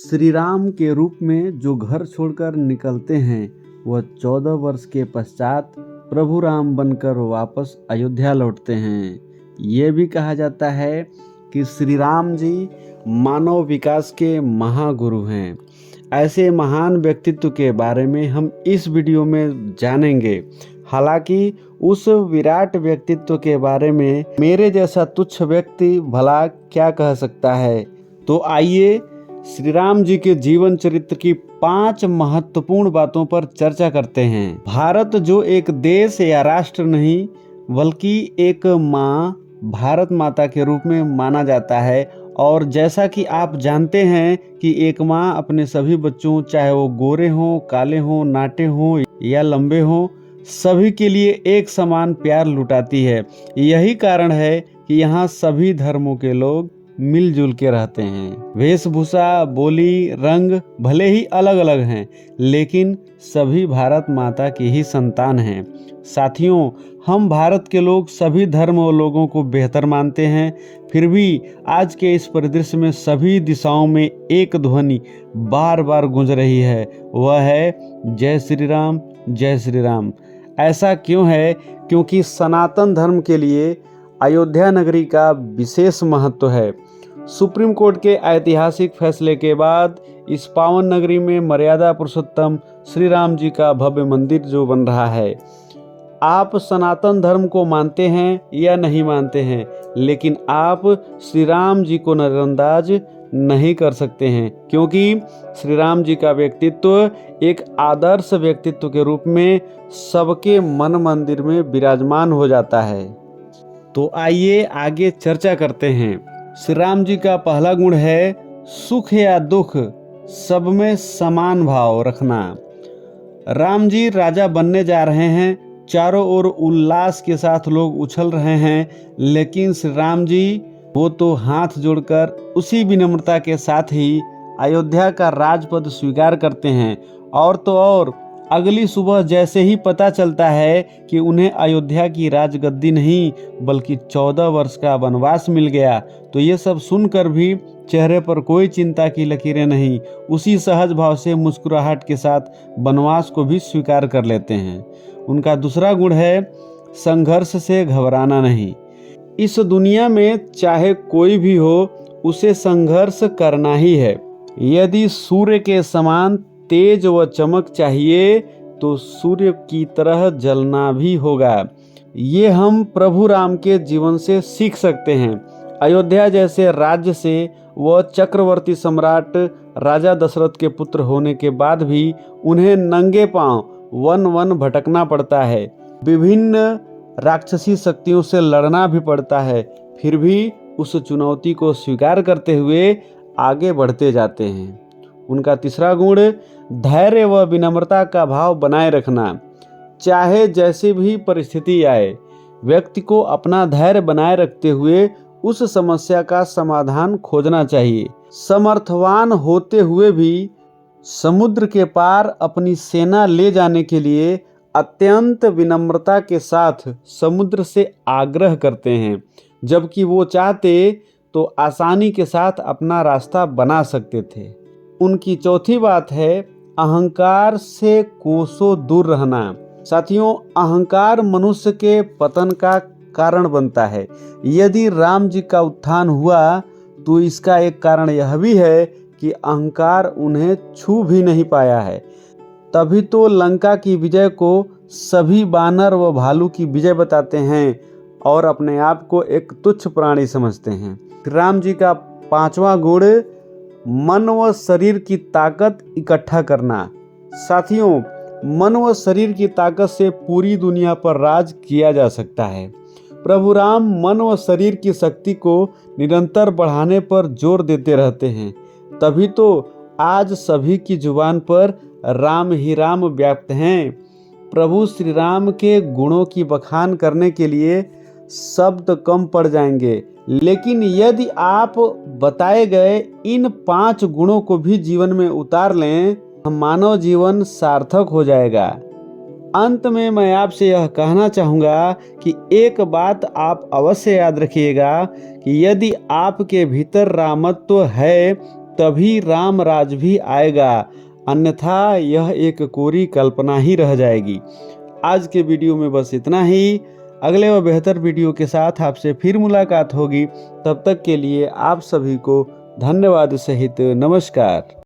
श्री राम के रूप में जो घर छोड़कर निकलते हैं वह 14 वर्ष के पश्चात प्रभु राम बनकर वापस अयोध्या लौटते हैं। ये भी कहा जाता है कि श्री राम जी मानव विकास के महागुरु हैं। ऐसे महान व्यक्तित्व के बारे में हम इस वीडियो में जानेंगे। हालांकि उस विराट व्यक्तित्व के बारे में मेरे जैसा तुच्छ व्यक्ति भला क्या कह सकता है। तो आइए श्री राम जी के जीवन चरित्र की 5 महत्वपूर्ण बातों पर चर्चा करते हैं। भारत जो एक देश या राष्ट्र नहीं बल्कि एक माँ, भारत माता के रूप में माना जाता है। और जैसा कि आप जानते हैं कि एक माँ अपने सभी बच्चों, चाहे वो गोरे हों, काले हों, नाटे हों या लंबे हों, सभी के लिए एक समान प्यार लुटाती है। यही कारण है कि यहाँ सभी धर्मों के लोग मिलजुल के रहते हैं। वेशभूषा, बोली, रंग भले ही अलग अलग हैं, लेकिन सभी भारत माता की ही संतान हैं। साथियों, हम भारत के लोग सभी धर्म और लोगों को बेहतर मानते हैं। फिर भी आज के इस परिदृश्य में सभी दिशाओं में एक ध्वनि बार बार गूंज रही है, वह है जय श्री राम, जय श्री राम। ऐसा क्यों है? क्योंकि सनातन धर्म के लिए अयोध्या नगरी का विशेष महत्व है। सुप्रीम कोर्ट के ऐतिहासिक फैसले के बाद इस पावन नगरी में मर्यादा पुरुषोत्तम श्री राम जी का भव्य मंदिर जो बन रहा है। आप सनातन धर्म को मानते हैं या नहीं मानते हैं, लेकिन आप श्री राम जी को नजरअंदाज नहीं कर सकते हैं, क्योंकि श्री राम जी का व्यक्तित्व एक आदर्श व्यक्तित्व के रूप में सबके मन मंदिर में विराजमान हो जाता है। तो आइए आगे चर्चा करते हैं। श्री राम जी का पहला गुण है सुख या दुख सब में समान भाव रखना। राम जी राजा बनने जा रहे हैं, चारों ओर उल्लास के साथ लोग उछल रहे हैं, लेकिन श्री राम जी वो तो हाथ जोड़कर उसी विनम्रता के साथ ही अयोध्या का राजपद स्वीकार करते हैं। और तो और अगली सुबह जैसे ही पता चलता है कि उन्हें अयोध्या की राजगद्दी नहीं बल्कि 14 वर्ष का वनवास मिल गया, तो ये सब सुनकर भी चेहरे पर कोई चिंता की लकीरें नहीं, उसी सहज भाव से मुस्कुराहट के साथ वनवास को भी स्वीकार कर लेते हैं। उनका दूसरा गुण है संघर्ष से घबराना नहीं। इस दुनिया में चाहे कोई भी हो, उसे संघर्ष करना ही है। यदि सूर्य के समान तेज व चमक चाहिए तो सूर्य की तरह जलना भी होगा। ये हम प्रभु राम के जीवन से सीख सकते हैं। अयोध्या जैसे राज्य से वह चक्रवर्ती सम्राट राजा दशरथ के पुत्र होने के बाद भी उन्हें नंगे पांव वन वन भटकना पड़ता है, विभिन्न राक्षसी शक्तियों से लड़ना भी पड़ता है, फिर भी उस चुनौती को स्वीकार करते हुए आगे बढ़ते जाते हैं। उनका तीसरा गुण धैर्य व विनम्रता का भाव बनाए रखना। चाहे जैसी भी परिस्थिति आए, व्यक्ति को अपना धैर्य बनाए रखते हुए उस समस्या का समाधान खोजना चाहिए। समर्थवान होते हुए भी समुद्र के पार अपनी सेना ले जाने के लिए अत्यंत विनम्रता के साथ समुद्र से आग्रह करते हैं, जबकि वो चाहते तो आसानी के साथ अपना रास्ता बना सकते थे। उनकी चौथी बात है अहंकार से कोसों दूर रहना। साथियों, अहंकार मनुष्य के पतन का कारण बनता है। यदि राम जी का उत्थान हुआ तो इसका एक कारण यह भी है कि अहंकार उन्हें छू भी नहीं पाया है। तभी तो लंका की विजय को सभी बानर व भालू की विजय बताते हैं और अपने आप को एक तुच्छ प्राणी समझते हैं। राम जी का 5वां गुण मन व शरीर की ताकत इकट्ठा करना। साथियों, मन व शरीर की ताकत से पूरी दुनिया पर राज किया जा सकता है। प्रभु राम मन व शरीर की शक्ति को निरंतर बढ़ाने पर जोर देते रहते हैं। तभी तो आज सभी की जुबान पर राम ही राम व्याप्त हैं। प्रभु श्री राम के गुणों की बखान करने के लिए शब्द कम पड़ जाएंगे, लेकिन यदि आप बताए गए इन 5 गुणों को भी जीवन में उतार लें, मानव जीवन सार्थक हो जाएगा। अंत में मैं आपसे यह कहना चाहूँगा कि एक बात आप अवश्य याद रखिएगा कि यदि आपके भीतर रामत्व है तभी राम राज भी आएगा, अन्यथा यह एक कोरी कल्पना ही रह जाएगी। आज के वीडियो में बस इतना ही। अगले व बेहतर वीडियो के साथ आपसे फिर मुलाकात होगी। तब तक के लिए आप सभी को धन्यवाद सहित नमस्कार।